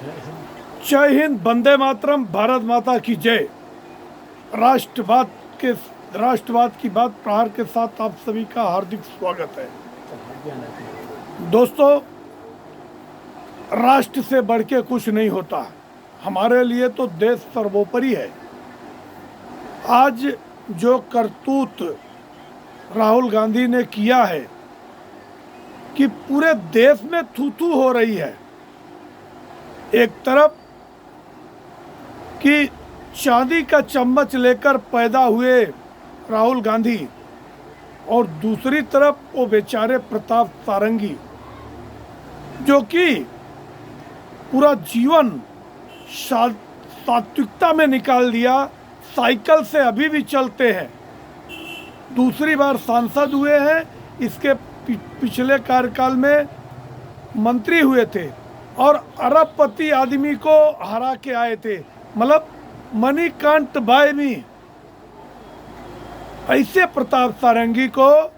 जय हिंद, वंदे मातरम, भारत माता की जय। राष्ट्रवाद की बात प्रहार के साथ आप सभी का हार्दिक स्वागत है। दोस्तों, राष्ट्र से बढ़ के कुछ नहीं होता। हमारे लिए तो देश सर्वोपरि है। आज जो करतूत राहुल गांधी ने किया है कि पूरे देश में थू थू हो रही है। एक तरफ कि चांदी का चम्मच लेकर पैदा हुए राहुल गांधी और दूसरी तरफ वो बेचारे प्रताप सारंगी जो कि पूरा जीवन सात्विकता में निकाल दिया, साइकिल से अभी भी चलते हैं। दूसरी बार सांसद हुए हैं, इसके पिछले कार्यकाल में मंत्री हुए थे और अरबपति आदमी को हरा के आए थे। मतलब मनी कांट बाय मी। ऐसे प्रताप सारंगी को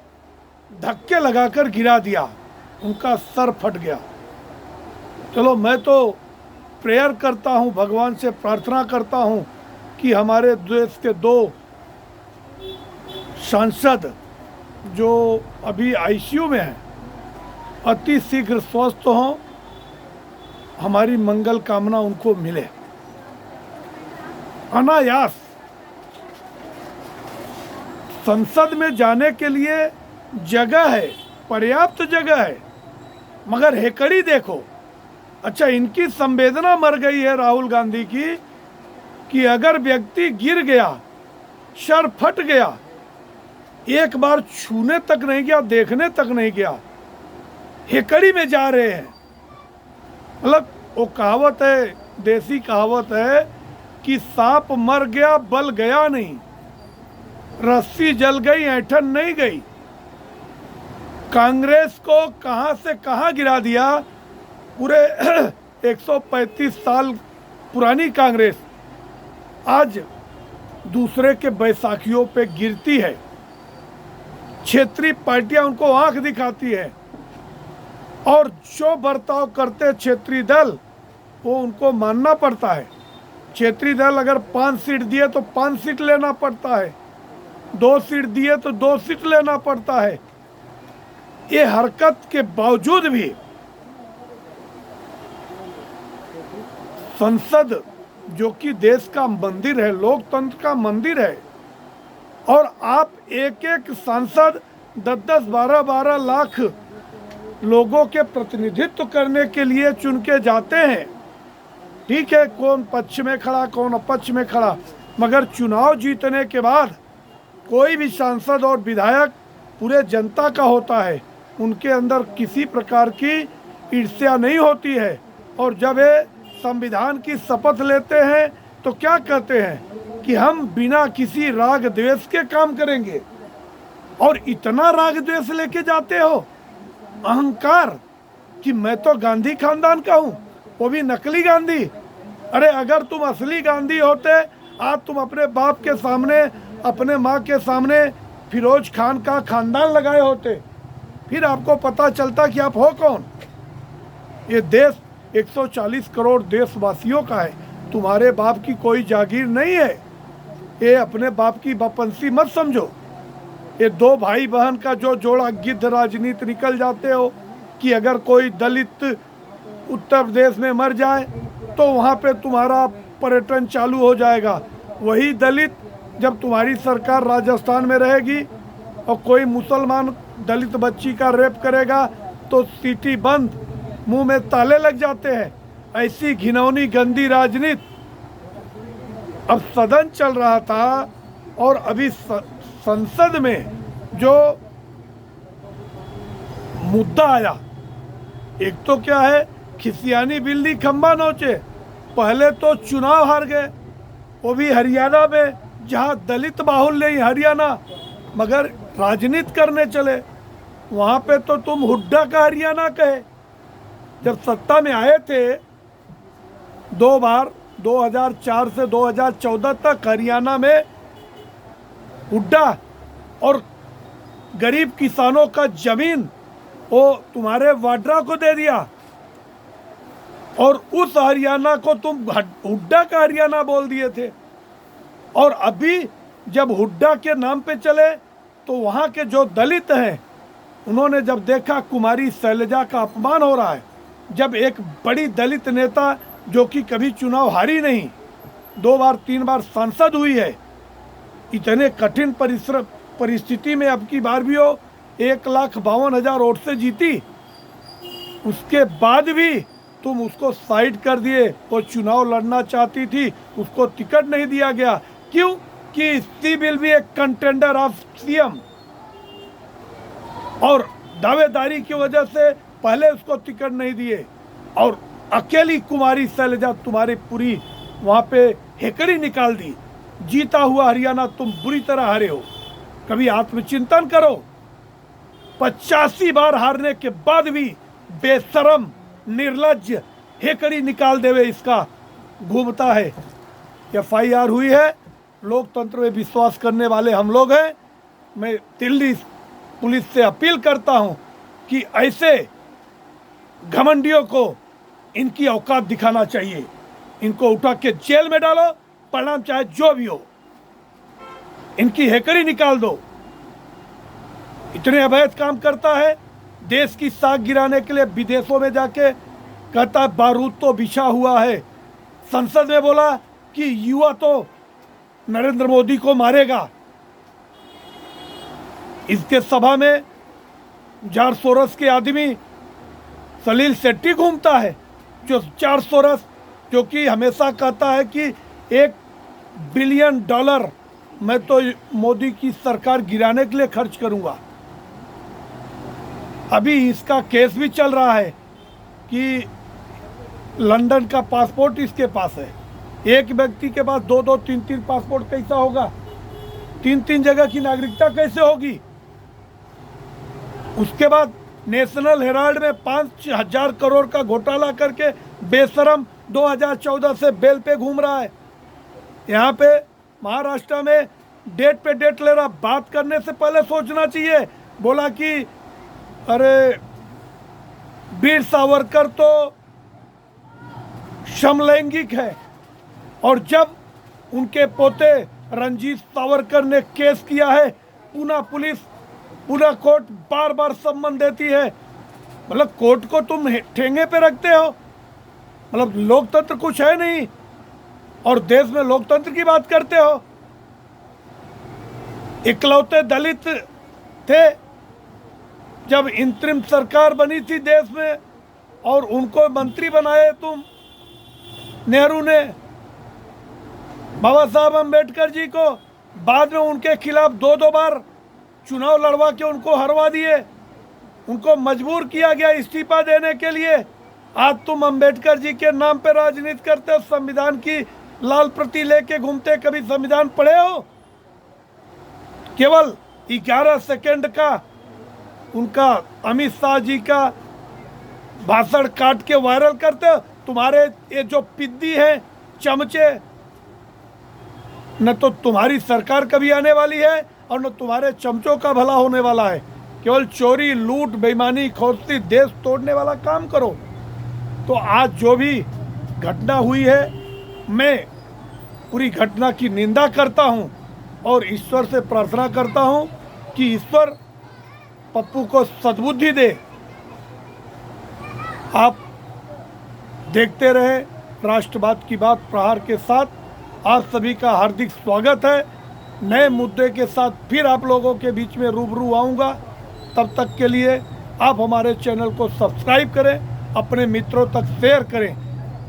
धक्के लगाकर गिरा दिया, उनका सर फट गया। चलो, मैं तो प्रेयर करता हूँ, भगवान से प्रार्थना करता हूँ कि हमारे देश के दो सांसद जो अभी आईसीयू में हैं अति शीघ्र स्वस्थ हों। हमारी मंगल कामना उनको मिले। अनायास संसद में जाने के लिए जगह है, पर्याप्त जगह है, मगर हेकड़ी देखो। अच्छा, इनकी संवेदना मर गई है राहुल गांधी की कि अगर व्यक्ति गिर गया, सर फट गया, एक बार छूने तक नहीं गया, देखने तक नहीं गया, हेकड़ी में जा रहे हैं। मतलब वो कहावत है, देसी कहावत है कि सांप मर गया बल गया नहीं, रस्सी जल गई ऐंठन नहीं गई। कांग्रेस को कहां से कहां गिरा दिया। पूरे 135 साल पुरानी कांग्रेस आज दूसरे के बैसाखियों पे गिरती है। क्षेत्रीय पार्टियां उनको आंख दिखाती है और जो बर्ताव करते क्षेत्रीय दल वो उनको मानना पड़ता है। क्षेत्रीय दल अगर 5 सीट दिए तो 5 सीट लेना पड़ता है, 2 सीट दिए तो 2 सीट लेना पड़ता है। ये हरकत के बावजूद भी संसद जो कि देश का मंदिर है, लोकतंत्र का मंदिर है, और आप एक एक सांसद 10-10, 12-12 लाख लोगों के प्रतिनिधित्व करने के लिए चुन के जाते हैं। ठीक है, कौन पक्ष में खड़ा, कौन अपक्ष में खड़ा, मगर चुनाव जीतने के बाद कोई भी सांसद और विधायक पूरे जनता का होता है। उनके अंदर किसी प्रकार की ईर्ष्या नहीं होती है। और जब ये संविधान की शपथ लेते हैं तो क्या कहते हैं कि हम बिना किसी राग द्वेष के काम करेंगे। और इतना राग द्वेष लेके जाते हो, अहंकार, कि मैं तो गांधी खानदान का हूँ, वो भी नकली गांधी। अरे अगर तुम असली गांधी होते, आज तुम अपने बाप के सामने, अपने माँ के सामने फिरोज खान का खानदान लगाए होते, फिर आपको पता चलता कि आप हो कौन। ये देश 140 करोड़ देशवासियों का है, तुम्हारे बाप की कोई जागीर नहीं है। ये अपने बाप की बपंसी मत समझो। ये 2 भाई बहन का जो जोड़ा गिद्ध राजनीति निकल जाते हो कि अगर कोई दलित उत्तर प्रदेश में मर जाए तो वहाँ पे तुम्हारा पर्यटन चालू हो जाएगा। वही दलित जब तुम्हारी सरकार राजस्थान में रहेगी और कोई मुसलमान दलित बच्ची का रेप करेगा तो सिटी बंद, मुंह में ताले लग जाते हैं। ऐसी घिनौनी गंदी राजनीति। अब सदन चल रहा था और अभी संसद में जो मुद्दा आया, एक तो क्या है, खिसियानी बिल्ली खंबा नोचे। पहले तो चुनाव हार गए, वो भी हरियाणा में, जहां दलित बाहुल्य ही हरियाणा, मगर राजनीति करने चले वहां पे तो तुम हुड्डा का हरियाणा कहे। जब सत्ता में आए थे 2 बार, 2004 से 2014 तक हरियाणा में हुड्डा, और गरीब किसानों का जमीन वो तुम्हारे वाड्रा को दे दिया। और उस हरियाणा को तुम हुड्डा का हरियाणा बोल दिए थे। और अभी जब हुड्डा के नाम पे चले तो वहाँ के जो दलित हैं उन्होंने जब देखा कुमारी शैलजा का अपमान हो रहा है, जब एक बड़ी दलित नेता जो कि कभी चुनाव हारी नहीं, 2 बार 3 बार सांसद हुई है, इतने कठिन परिस्थिति में अब की बार भी हो 1,52,000 वोट से जीती, उसके बाद भी तुम उसको साइड कर दिए। वो चुनाव लड़ना चाहती थी, उसको टिकट नहीं दिया गया। क्यों? कि she will be A contender of CM, और दावेदारी की वजह से पहले उसको टिकट नहीं दिए। और अकेली कुमारी शैलजा तुम्हारी पूरी वहाँ पे हेकड़ी निकाल दी। जीता हुआ हरियाणा तुम बुरी तरह हारे हो। कभी आत्मचिंतन करो। 85 बार हारने के बाद भी बेशरम निर्लज्ज हेकड़ी निकाल देवे इसका घूमता है। FIR हुई है। लोकतंत्र में विश्वास करने वाले हम लोग हैं। मैं दिल्ली पुलिस से अपील करता हूं कि ऐसे घमंडियों को इनकी औकात दिखाना चाहिए। इनको उठा के जेल में डालो, परिणाम चाहे जो भी हो, इनकी हेकड़ी निकाल दो। इतने अवैध काम करता है, देश की साख गिराने के लिए विदेशों में जाके कहता है बारूद तो बिछा हुआ है। संसद में बोला कि युवा तो नरेंद्र मोदी को मारेगा। इसके सभा में जारसोरस के आदमी सलील शेट्टी घूमता है, जो जारसोरस जो कि हमेशा कहता है कि $1 बिलियन मैं तो मोदी की सरकार गिराने के लिए खर्च करूंगा। अभी इसका केस भी चल रहा है कि लंदन का पासपोर्ट इसके पास है। एक व्यक्ति के पास 2-2, 3-3 पासपोर्ट कैसा होगा? 3-3 जगह की नागरिकता कैसे होगी? उसके बाद नेशनल हेराल्ड में 5,000 करोड़ का घोटाला करके बेशरम 2014 से बेल पे घूम रहा है। यहाँ पे महाराष्ट्र में डेट पे डेट ले रहा। बात करने से पहले सोचना चाहिए। बोला कि अरे वीर सावरकर तो समलैंगिक है, और जब उनके पोते रंजीत सावरकर ने केस किया है, Poona police, Poona court bar बार सम्मन देती है। मतलब कोर्ट को तुम ठेंगे पे रखते हो। मतलब लोकतंत्र कुछ है नहीं और देश में लोकतंत्र की बात करते हो। इकलौते दलित थे जब इंतरिम सरकार बनी थी देश में, और उनको मंत्री बनाए तुम, नेहरू ने, बाबा साहब अम्बेडकर जी को। बाद में उनके खिलाफ 2-2 बार चुनाव लड़वा के उनको हरवा दिए। उनको मजबूर किया गया इस्तीफा देने के लिए। आज तुम अम्बेडकर जी के नाम पे राजनीति करते हो, संविधान की लाल प्रति लेके घूमते। कभी संविधान पढ़े हो? केवल 11 सेकंड का उनका अमित शाह जी का भाषण काट के वायरल करते हो। तुम्हारे ये जो पिद्दी हैं, चमचे, न तो तुम्हारी सरकार कभी आने वाली है और न तुम्हारे चमचों का भला होने वाला है। केवल चोरी, लूट, बेईमानी, खोजती, देश तोड़ने वाला काम करो। तो आज जो भी घटना हुई है, मैं पूरी घटना की निंदा करता हूं और ईश्वर से प्रार्थना करता हूं कि ईश्वर पप्पू को सद्बुद्धि दे। आप देखते रहे राष्ट्रवाद की बात प्रहार के साथ। आप सभी का हार्दिक स्वागत है। नए मुद्दे के साथ फिर आप लोगों के बीच में रूबरू आऊँगा। तब तक के लिए आप हमारे चैनल को सब्सक्राइब करें, अपने मित्रों तक शेयर करें।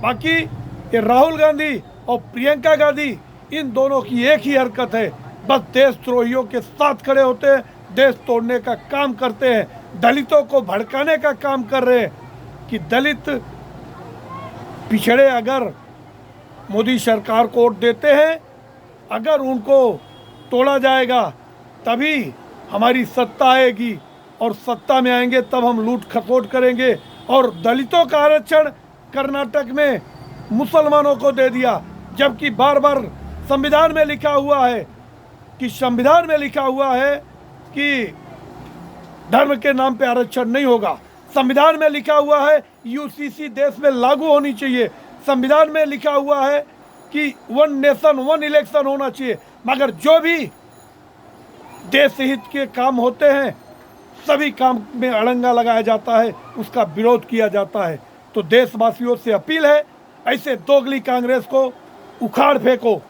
बाकी ये राहुल गांधी और प्रियंका गांधी, इन दोनों की एक ही हरकत है, बस देशद्रोहियों के साथ खड़े होते हैं, देश तोड़ने का काम करते हैं, दलितों को भड़काने का काम कर रहे हैं कि दलित पिछड़े अगर मोदी सरकार को वोट देते हैं, अगर उनको तोड़ा जाएगा तभी हमारी सत्ता आएगी, और सत्ता में आएंगे तब हम लूट खसोट करेंगे। और दलितों का आरक्षण कर्नाटक में मुसलमानों को दे दिया, जबकि बार बार संविधान में लिखा हुआ है कि धर्म के नाम पे आरक्षण नहीं होगा। संविधान में लिखा हुआ है यूसीसी देश में लागू होनी चाहिए, संविधान में लिखा हुआ है कि 1 नेशन 1 इलेक्शन होना चाहिए, मगर जो भी देश हित के काम होते हैं सभी काम में अड़ंगा लगाया जाता है, उसका विरोध किया जाता है। तो देशवासियों से अपील है, ऐसे दोगली कांग्रेस को उखाड़ फेंको,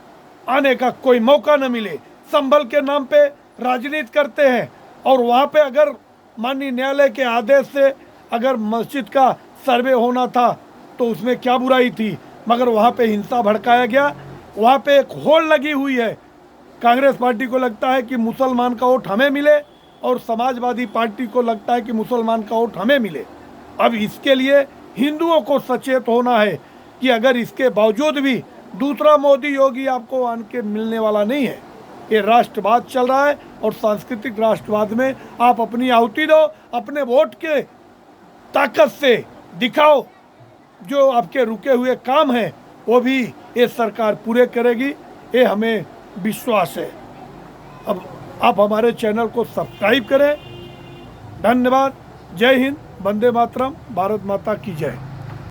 आने का कोई मौका न मिले। संभल के नाम पे राजनीति करते हैं, और वहाँ पे अगर माननीय न्यायालय के आदेश से अगर मस्जिद का सर्वे होना था तो उसमें क्या बुराई थी, मगर वहाँ पे हिंसा भड़काया गया। वहाँ पे एक होड़ लगी हुई है, कांग्रेस पार्टी को लगता है कि मुसलमान का वोट हमें मिले और समाजवादी पार्टी को लगता है कि मुसलमान का वोट हमें मिले। अब इसके लिए हिंदुओं को सचेत होना है कि अगर इसके बावजूद भी दूसरा मोदी योगी आपको आन के मिलने वाला नहीं है। ये राष्ट्रवाद चल रहा है, और सांस्कृतिक राष्ट्रवाद में आप अपनी आहुति दो, अपने वोट के ताकत से दिखाओ, जो आपके रुके हुए काम हैं वो भी ये सरकार पूरे करेगी, ये हमें विश्वास है। अब आप हमारे चैनल को सब्सक्राइब करें। धन्यवाद। जय हिंद, वंदे मातरम, भारत माता की जय।